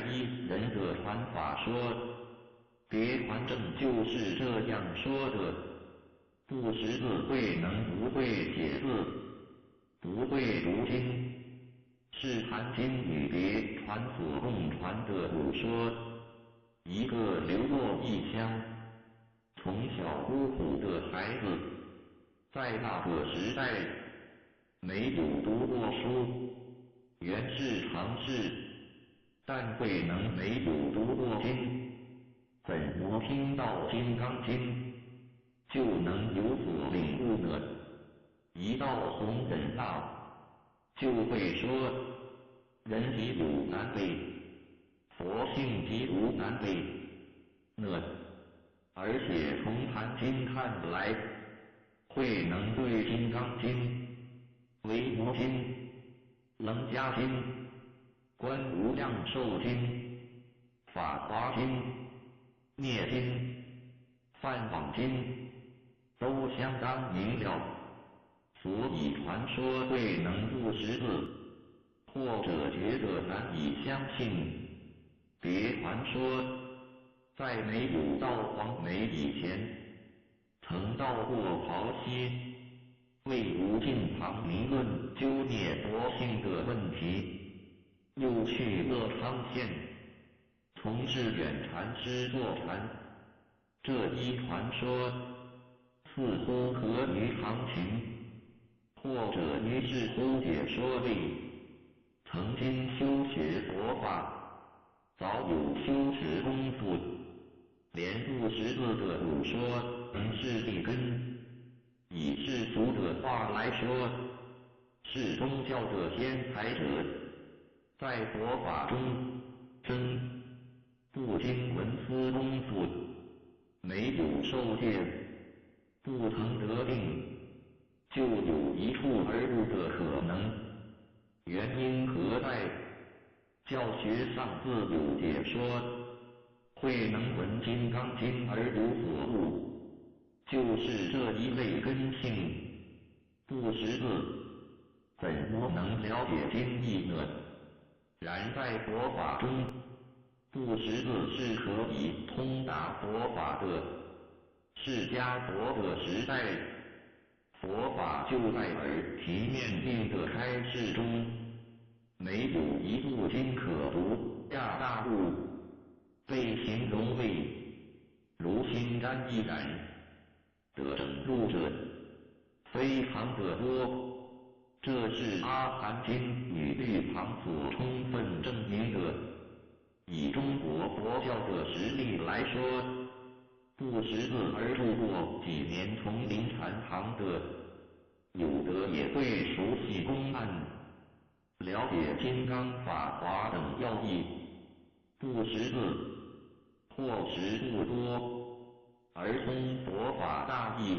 一人的传法说，别传正就是这样说的。不识字会能不会写字，不会读经，是含经与别传所共传的古说。一个流落异乡，从小孤苦的孩子，在那个时代没有读过书，原是常事，但未能没有读过经，怎么听到《金刚经》就能有所领悟呢？一到弘忍大，就会说，人即有难为，佛性即无难为呢。而且从坛经看来，会能对《金刚经》、维摩经、楞伽经、观无量寿经、法华经、灭经、梵网经都相当明了，所以传说对能不识字，或者觉得难以相信。别传说，在没有到黄梅以前，曾到过袍溪，为无尽旁理论究灭佛性的问题，又去乐昌县，从智远禅师坐禅。这一传说似乎合于行情，或者于是乎解说为曾经修学佛法，早有修持功夫，连不识字的古说能是利根。以世俗的话来说，是宗教的天才者，在佛法中真不经文思功夫，没有受戒，不曾得定，就有一触而入的可能。原因何在？教学上自有解说，会能闻《金刚经》而有所悟，就是这一类根性。不识字，怎么能了解经义呢？然在佛法中，不识字是可以通达佛法的。释迦佛的时代，佛法就在耳提面命的开示中，没有一部经可读下大悟，被形容为如心肝一燃的整入者非常的多。这是阿含经与律旁所充分证明的。以中国佛教的实力来说，不识字而住过几年丛林禅堂的，有的也会熟悉公案，了解金刚法华等要义。不识字，或识不多，而通佛法大义，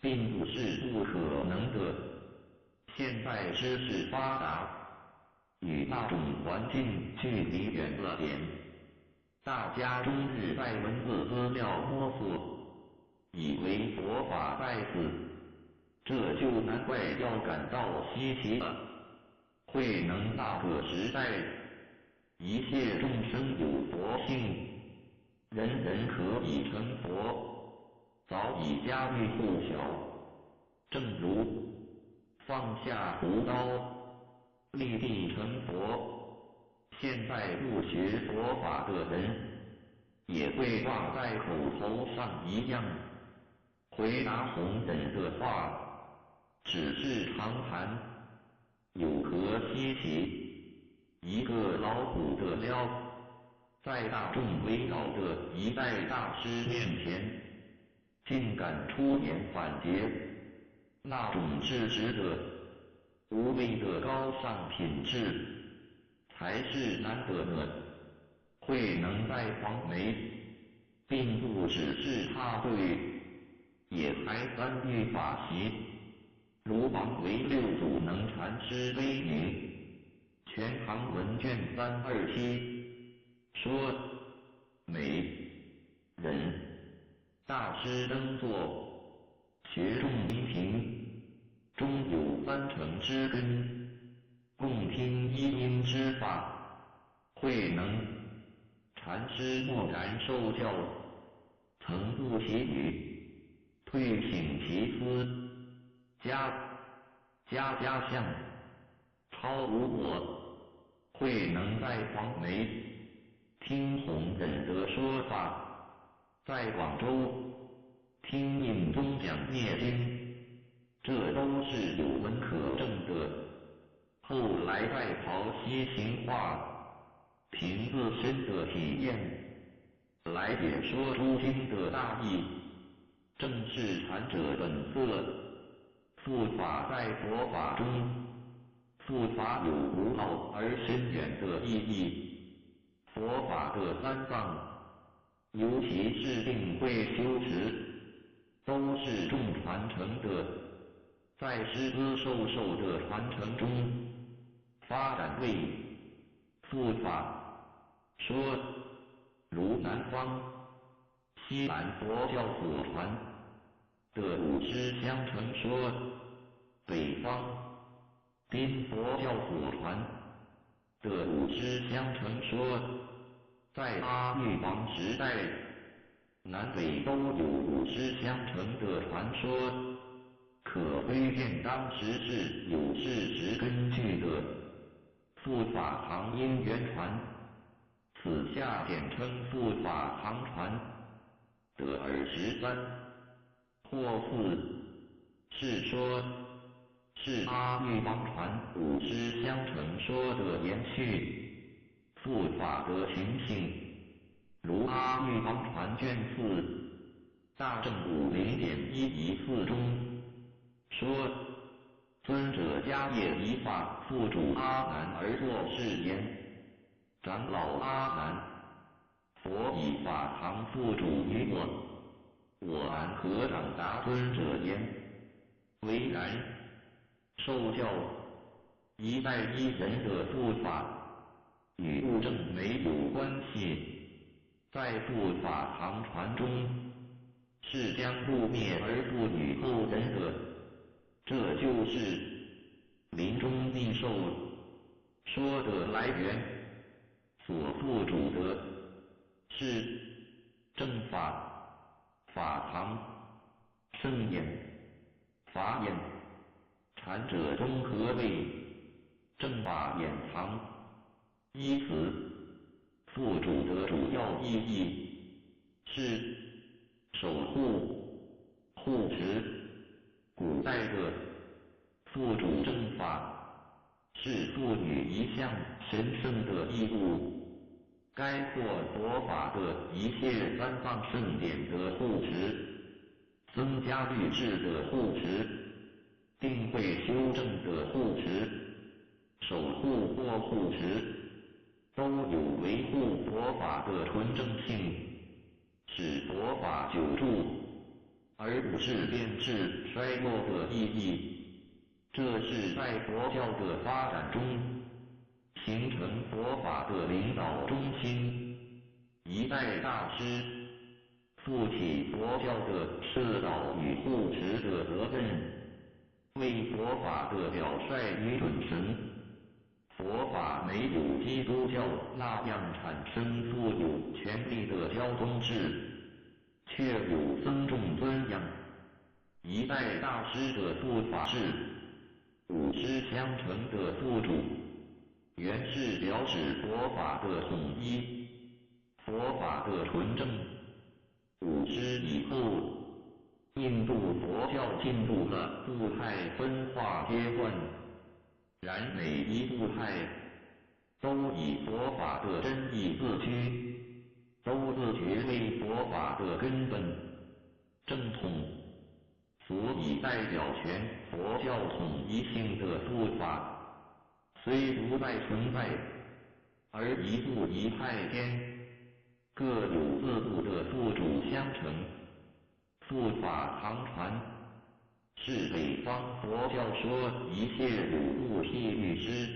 并不是不可能的。现在知识发达，与大众环境距离远了点，大家终日在文字资料摸索，以为佛法在此，这就难怪要感到稀奇了。慧能那个时代，一切众生有佛性，人人可以成佛，早已家喻户晓。正如放下屠刀，立地成佛，现在不学佛法的人，也会挂在口头上一样。回答弘忍的话，只是常谈，有何稀奇？一个老虎的撩，在大众围绕的一代大师面前，竟敢出言反诘，那种质直的、无畏的高尚品质，才是难得呢。慧能在黄梅，并不只是他对，也还三律法习，如王为六祖能禅师威名。全行文卷327说，美忍大师登座，学众离平，中有3成之根，共听一音之法，慧能禅师默然受教，曾不其语，退省其思，家相，超无我。慧能在黄梅听弘忍的说法，在广州听印宗讲灭经，这都是有文可证的。后来在曹溪行化，凭自身的体验来解说诸经的大义，正是禅者本色。复法在佛法中，复法有古老而深远的意义。佛法的三藏，尤其是定慧修持，都是重传承的，在师资授受的传承中发展为复法说，如南方、西南佛教所传的五师相承说，北方宾佛教所传的五师相承说，在阿育王时代，南北都有五师相承的传说，可窥见当时是有事实根据的。复法唐因缘传，此下简称复法唐传的尔13或4，是说，是阿育王传五师相承说的延续。复法的情形，如阿育王传卷4大正50.114中说，尊者迦叶一法复主阿难而作是言：长老阿难，佛以法堂复主于我安何长答尊者言：唯然，受教一代一人的复法，与物证没有关系。在复法堂传中，是将不灭而不与后人的，这就是临终必受说的来源。所复主的是正法、法堂、圣言、法眼。禅者中何谓正法眼藏？依此复主的主要意义是守护、护持。古代的复主正法是赋予一项神圣的义务，概括佛法的一切三藏圣典的护持，僧伽律制的护持，定慧修正的护持，守护或护持，都有维护佛法的纯正性，使佛法久住，而不是变质衰落的意义。这是在佛教的发展中，形成佛法的领导中心。一代大师负起佛教的摄导与护持的责任，为佛法的表率与准绳。佛法没有基督教那样产生富有权力的教宗制，却有僧众尊养。一代大师的复法是五师相承的复主，原是表指佛法的统一，佛法的纯正。五师以后，印度佛教进入了部派分化阶段，然每一部派都以佛法的真义自居，都自觉为佛法的根本正统，所以代表全佛教统一性的复法虽不再存在，而一部一派间各有自度的复主相承。复法唐传是北方佛教说一切有部譬喻之，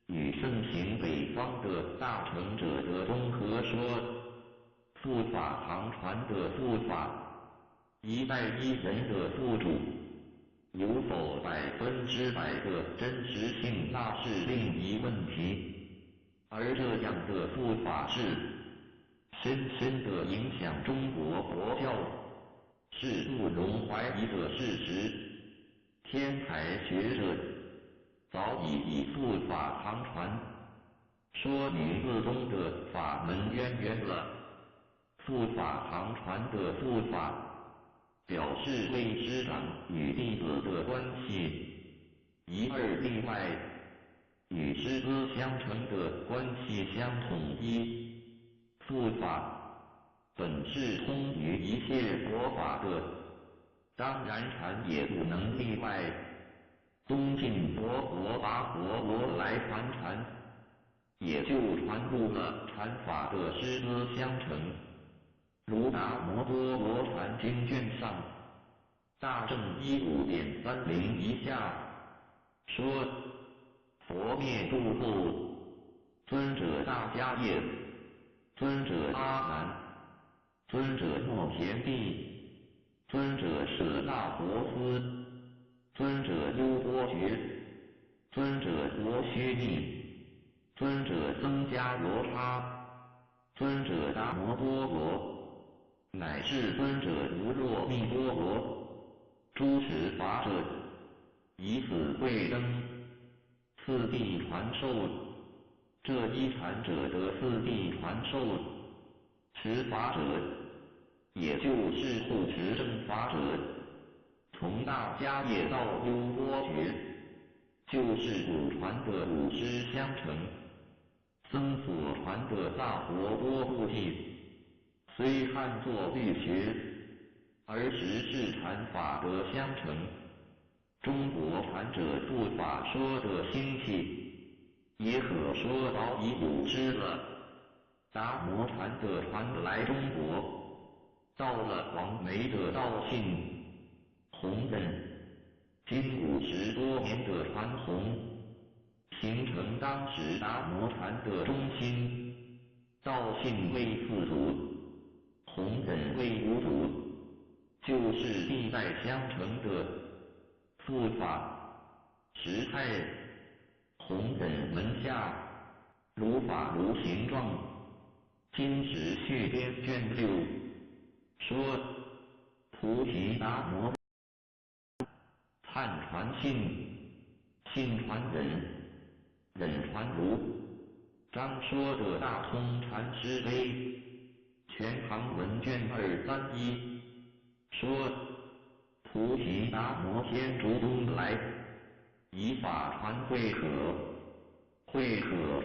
与盛行北方的大乘者的综合说。复法唐传的复法，一代一人的复主，有否100%的真实性，那是另一问题。而这样的护法是深深地影响中国佛教，是不容怀疑的事实。天台学者早已以护法唐传，说明自宗的法门渊源了。护法唐传的护法，表示为师长与弟子的关系，一二例外，与师资相承的关系相统一。护法本是通于一切佛法的，当然禅也不能例外。东晋佛陀把佛罗来传禅，也就传入了禅法的师资相承。如达摩波罗禅经卷上大正15.30一下说，佛灭度后，尊者大迦叶，尊者阿难，尊者莫贤弟，尊者舍那佛斯，尊者优波觉，尊者罗须尼，尊者僧伽罗叉，尊者达摩波罗，乃至尊者如若密波罗，诸持法者，以此会灯，次第传授。这一禅者的次第传授，持法者，也就是护持正法者，从大迦叶到优波觉，就是古传的五师相承。僧所传的大佛多部记，虽看作律学，而实是禅法的相承。中国禅者护法说的兴起，也可说早已有之了。达摩传的传来中国，到了黄梅的道信、弘忍，经50多年的传弘，形成当时达摩传的中心。道信为四祖，弘忍为五祖，就是历代相承的护法。时态弘忍门下，如法如形状。金石续编卷6说，菩提达摩汉传信，信传忍，忍传儒。张说的大通禅师碑全行文卷231说，菩提达摩先竺东来，以法传慧可，慧可